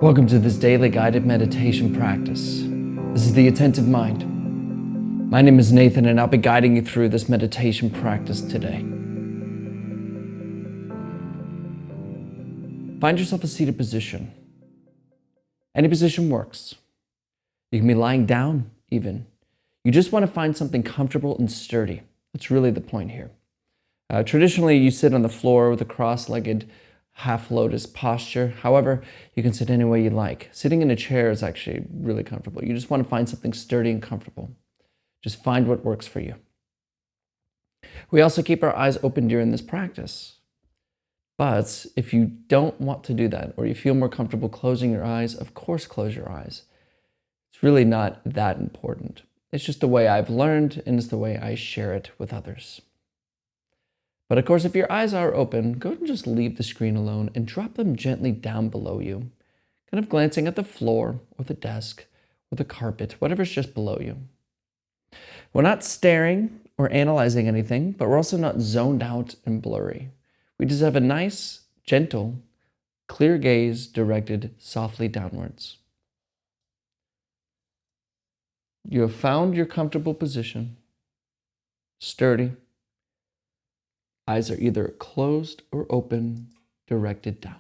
Welcome to this daily guided meditation practice. This is the Attentive Mind. My name is Nathan, and I'll be guiding you through this meditation practice today. Find yourself a seated position. Any position works. You can be lying down, even. You just want to find something comfortable and sturdy. That's really the point here. Traditionally, you sit on the floor with a cross-legged half lotus posture. However, you can sit any way you like. Sitting in a chair is actually really comfortable. You just want to find something sturdy and comfortable. Just find what works for you. We also keep our eyes open during this practice. But if you don't want to do that, or you feel more comfortable closing your eyes, of course close your eyes. It's really not that important. It's just the way I've learned, and it's the way I share it with others. But of course, if your eyes are open, go ahead and just leave the screen alone and drop them gently down below you, kind of glancing at the floor or the desk or the carpet, whatever's just below you. We're not staring or analyzing anything, but we're also not zoned out and blurry. We just have a nice, gentle, clear gaze directed softly downwards. You have found your comfortable position, sturdy. Eyes are either closed or open, directed down.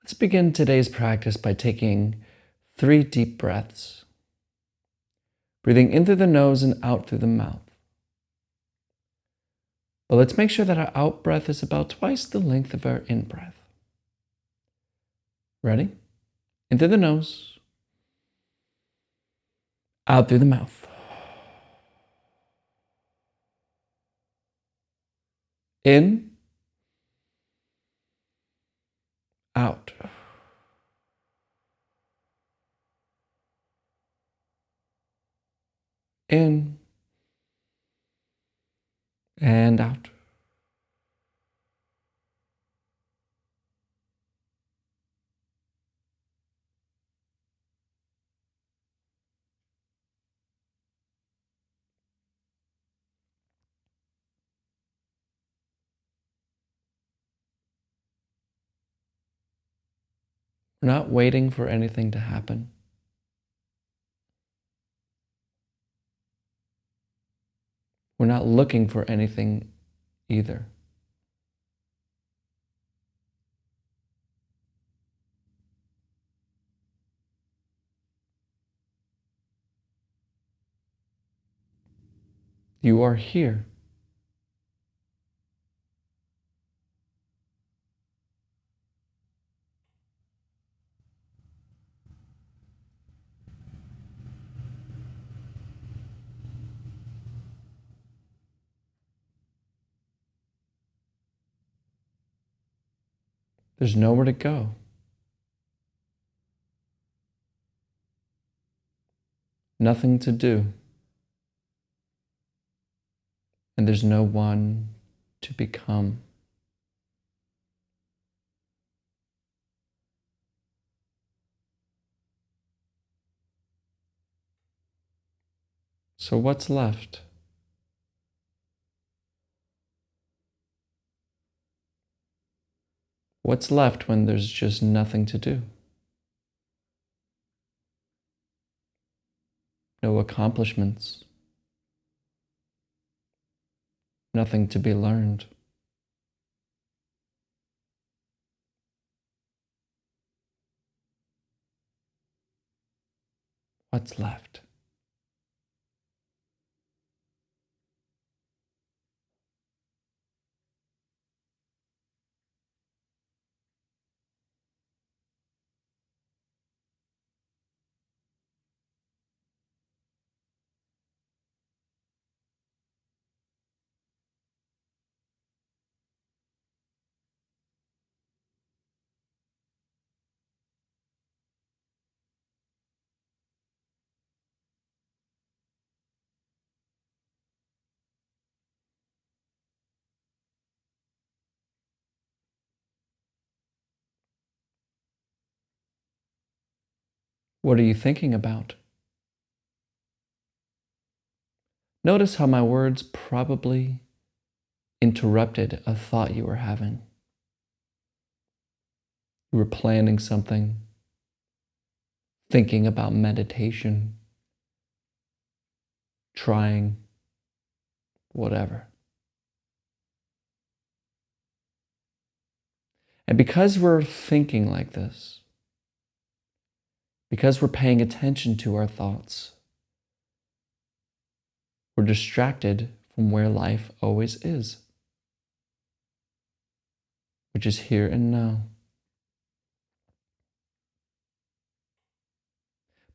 Let's begin today's practice by taking 3 deep breaths, breathing in through the nose and out through the mouth. But let's make sure that our out breath is about twice the length of our in breath. Ready? In through the nose, out through the mouth. In, out. In, and out. We're not waiting for anything to happen. We're not looking for anything either. You are here. There's nowhere to go. Nothing to do. And there's no one to become. So what's left? What's left when there's just nothing to do? No accomplishments. Nothing to be learned. what's left. What are you thinking about? Notice how my words probably interrupted a thought you were having. You were planning something, thinking about meditation, trying, whatever. And because we're thinking like this, because we're paying attention to our thoughts, we're distracted from where life always is, which is here and now.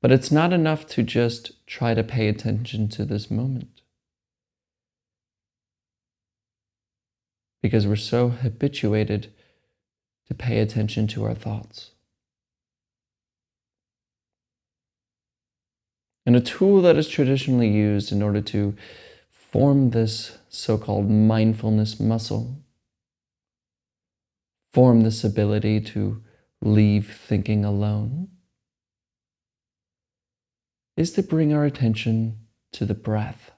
But it's not enough to just try to pay attention to this moment, because we're so habituated to pay attention to our thoughts. And a tool that is traditionally used in order to form this so-called mindfulness muscle, form this ability to leave thinking alone, is to bring our attention to the breath,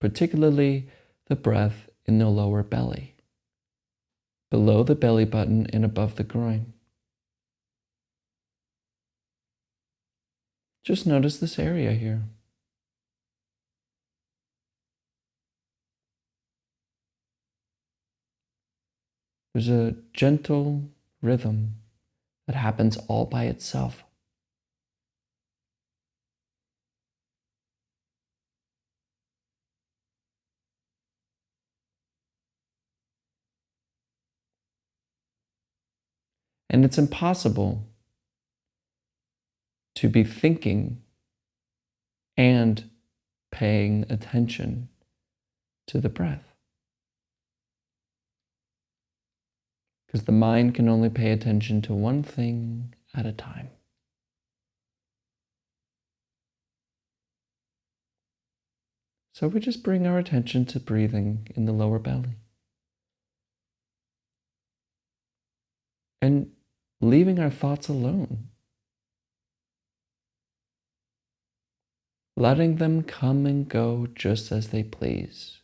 particularly the breath in the lower belly, below the belly button and above the groin. Just notice this area here. There's a gentle rhythm that happens all by itself. And it's impossible to be thinking and paying attention to the breath, because the mind can only pay attention to one thing at a time. So we just bring our attention to breathing in the lower belly and leaving our thoughts alone, letting them come and go just as they please.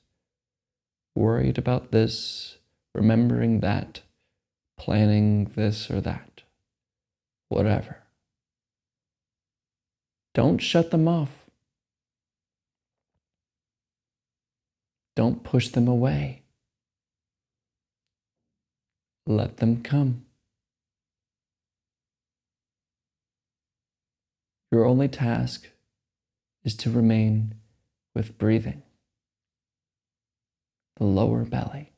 Worried about this, remembering that, planning this or that, whatever. Don't shut them off. Don't push them away. Let them come. Your only task is to remain with breathing, the lower belly.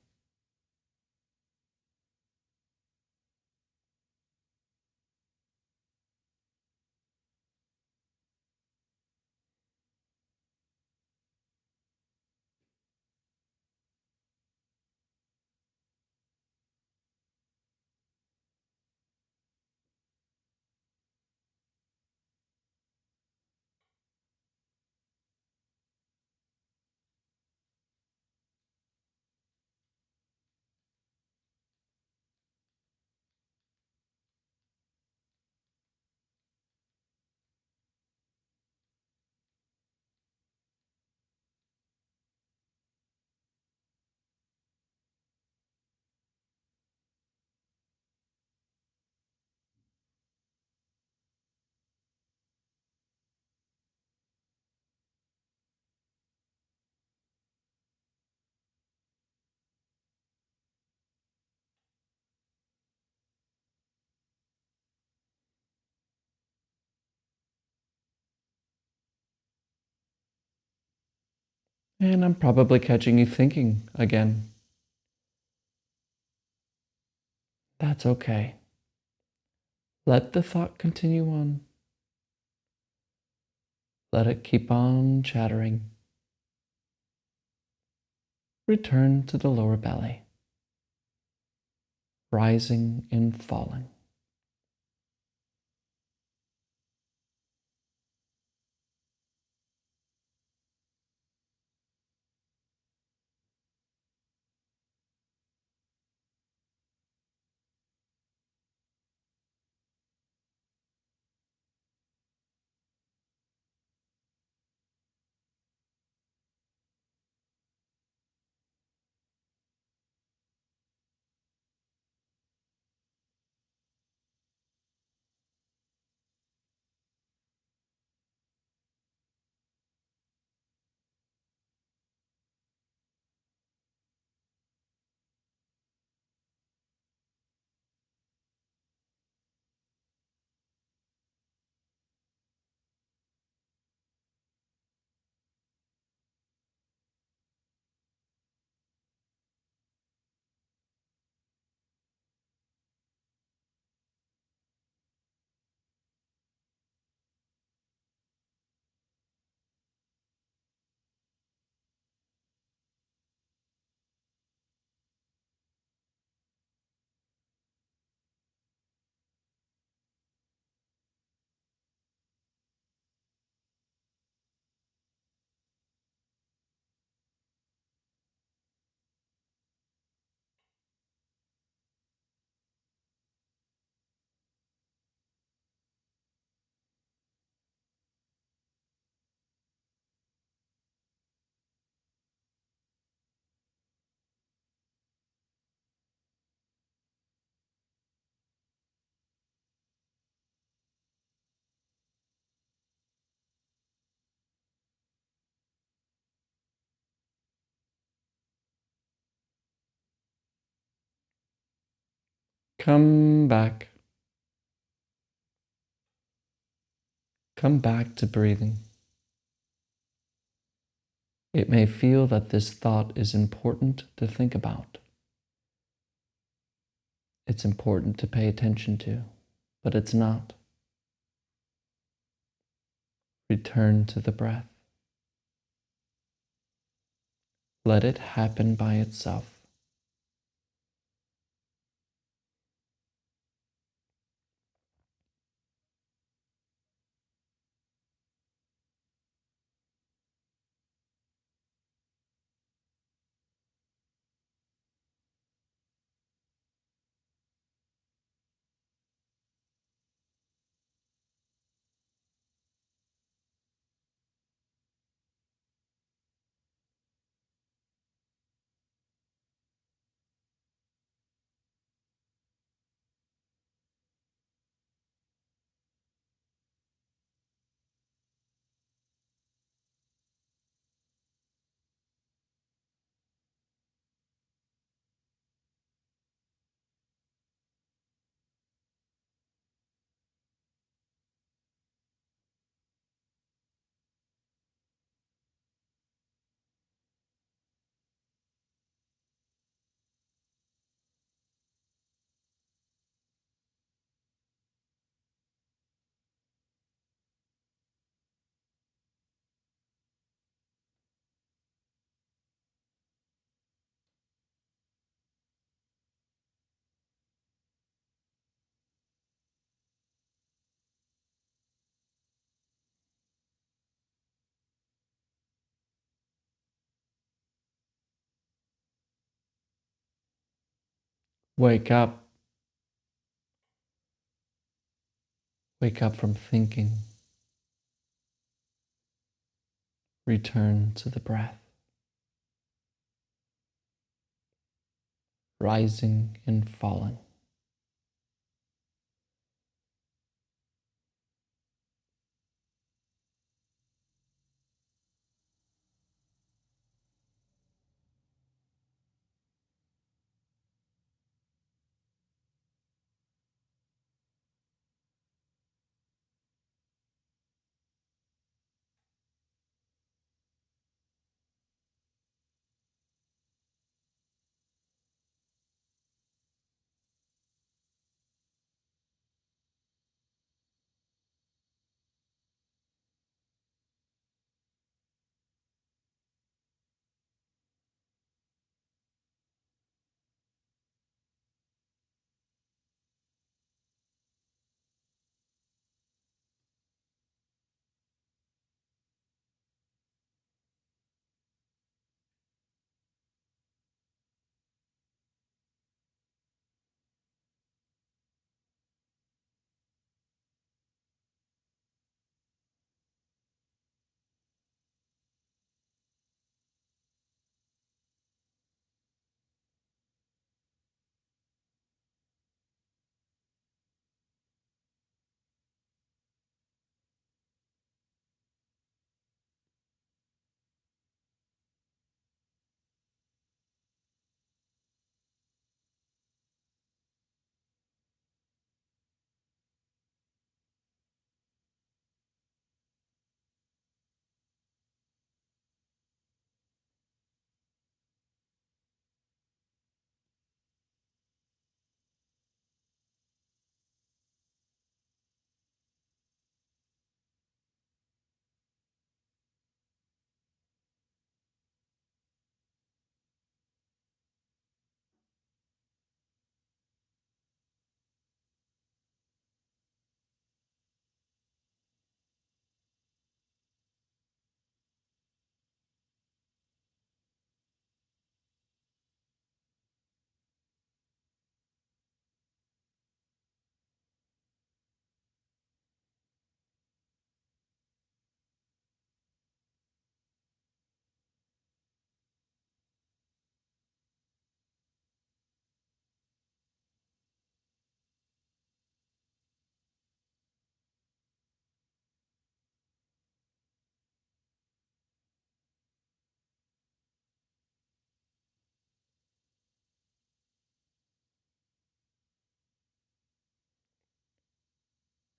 And I'm probably catching you thinking again. That's okay. Let the thought continue on. Let it keep on chattering. Return to the lower belly, rising and falling. Come back. Come back to breathing. It may feel that this thought is important to think about. It's important to pay attention to, but it's not. Return to the breath. Let it happen by itself. Wake up. Wake up from thinking. Return to the breath. Rising and falling.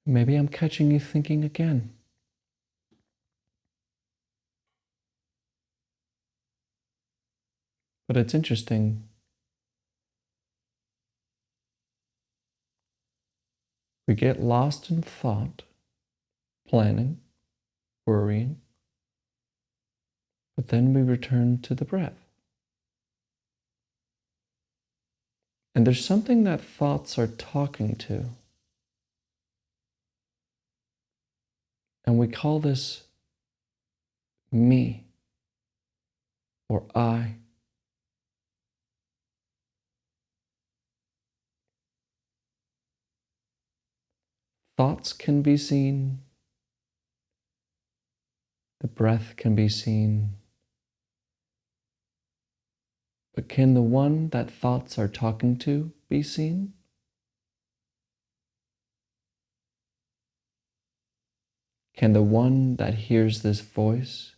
Maybe I'm catching you thinking again. But it's interesting. We get lost in thought, planning, worrying, but then we return to the breath. And there's something that thoughts are talking to. And we call this me or I. Thoughts can be seen, the breath can be seen, but can the one that thoughts are talking to be seen? Can the one that hears this voice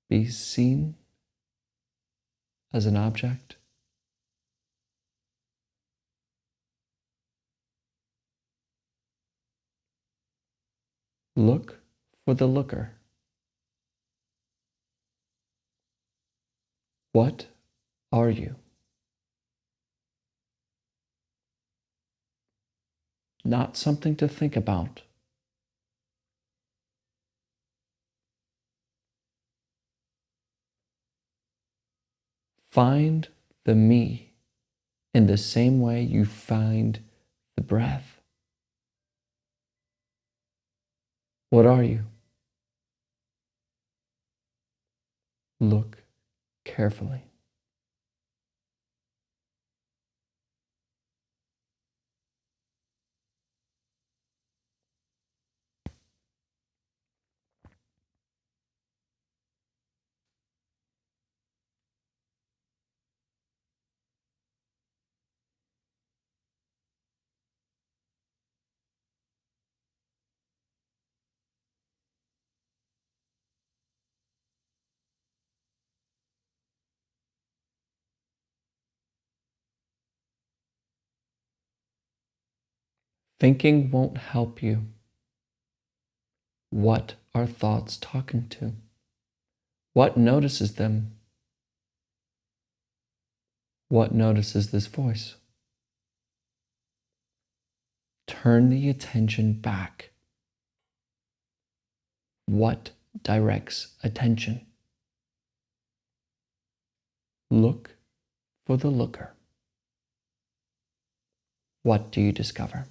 be seen as an object? Look for the looker. What are you? Not something to think about. Find the me in the same way you find the breath. What are you? Look carefully. Thinking won't help you. What are thoughts talking to? What notices them? What notices this voice? Turn the attention back. What directs attention? Look for the looker. What do you discover?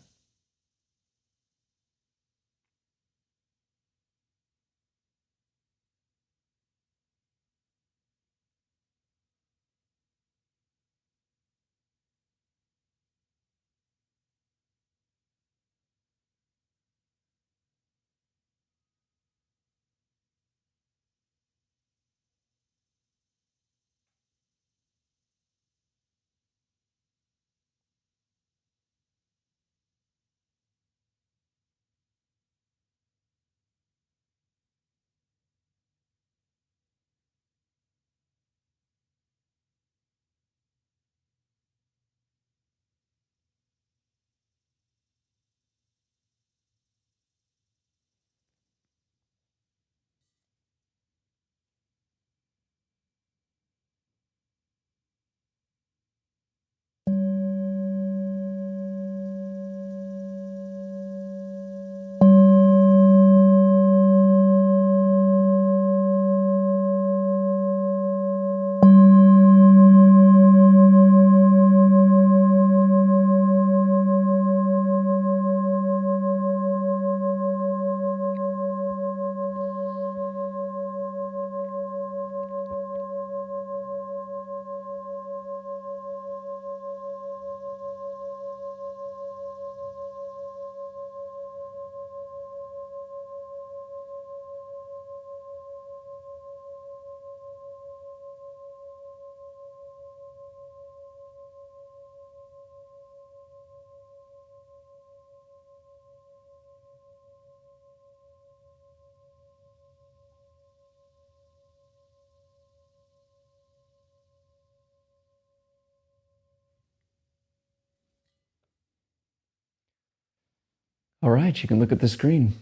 All right, you can look at the screen.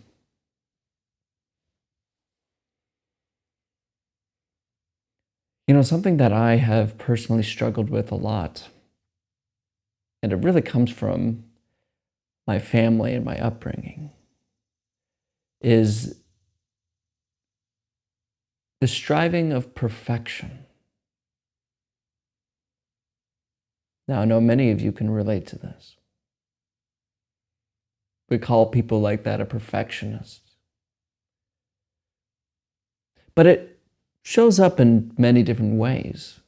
Something that I have personally struggled with a lot, and it really comes from my family and my upbringing, is the striving of perfection. Now, I know many of you can relate to this. We call people like that a perfectionist. But it shows up in many different ways.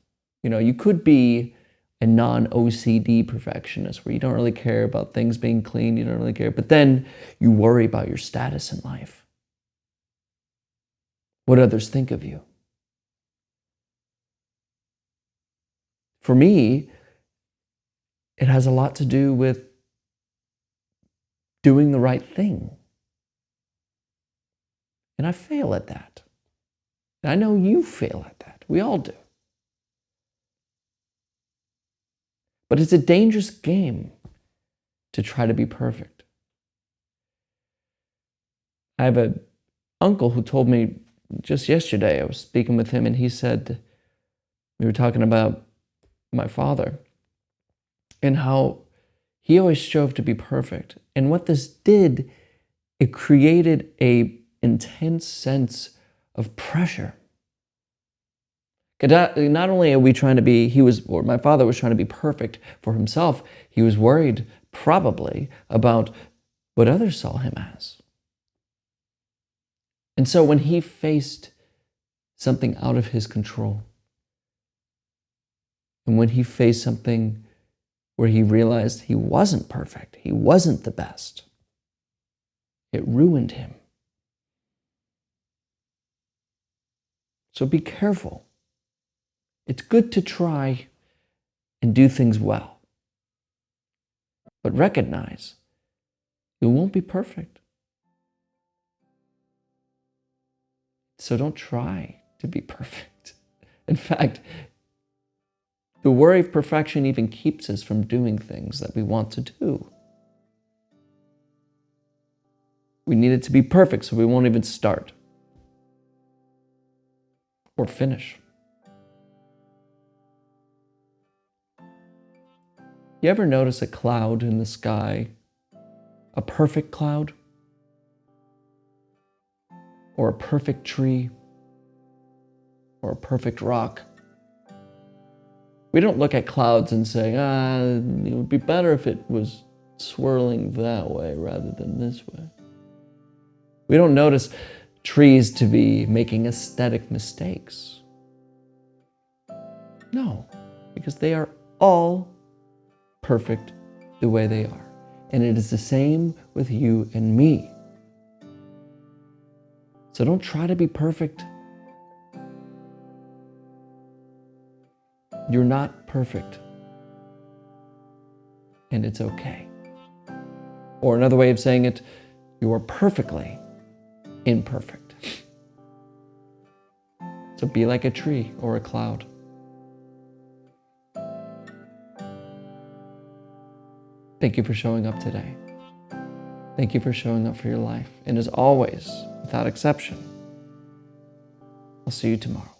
You could be a non-OCD perfectionist where you don't really care about things being clean, you don't really care, but then you worry about your status in life, what others think of you. For me, it has a lot to do with doing the right thing. And I fail at that. And I know you fail at that. We all do. But it's a dangerous game to try to be perfect. I have an uncle who told me just yesterday, I was speaking with him, and he said, we were talking about my father and how he always strove to be perfect. And what this did, it created an intense sense of pressure. Not only are we trying to be, my father was trying to be perfect for himself, he was worried probably about what others saw him as. And so when he faced something out of his control, and when he faced something where he realized he wasn't perfect, he wasn't the best, it ruined him. So be careful. It's good to try and do things well, but recognize you won't be perfect. So don't try to be perfect. In fact, the worry of perfection even keeps us from doing things that we want to do. We need it to be perfect, so we won't even start or finish. You ever notice a cloud in the sky, a perfect cloud, or a perfect tree, or a perfect rock? We don't look at clouds and say, it would be better if it was swirling that way rather than this way. We don't notice trees to be making aesthetic mistakes. No, because they are all perfect the way they are. And it is the same with you and me. So don't try to be perfect. You're not perfect. And it's okay. Or another way of saying it, you are perfectly imperfect. So be like a tree or a cloud. Thank you for showing up today. Thank you for showing up for your life. And as always, without exception, I'll see you tomorrow.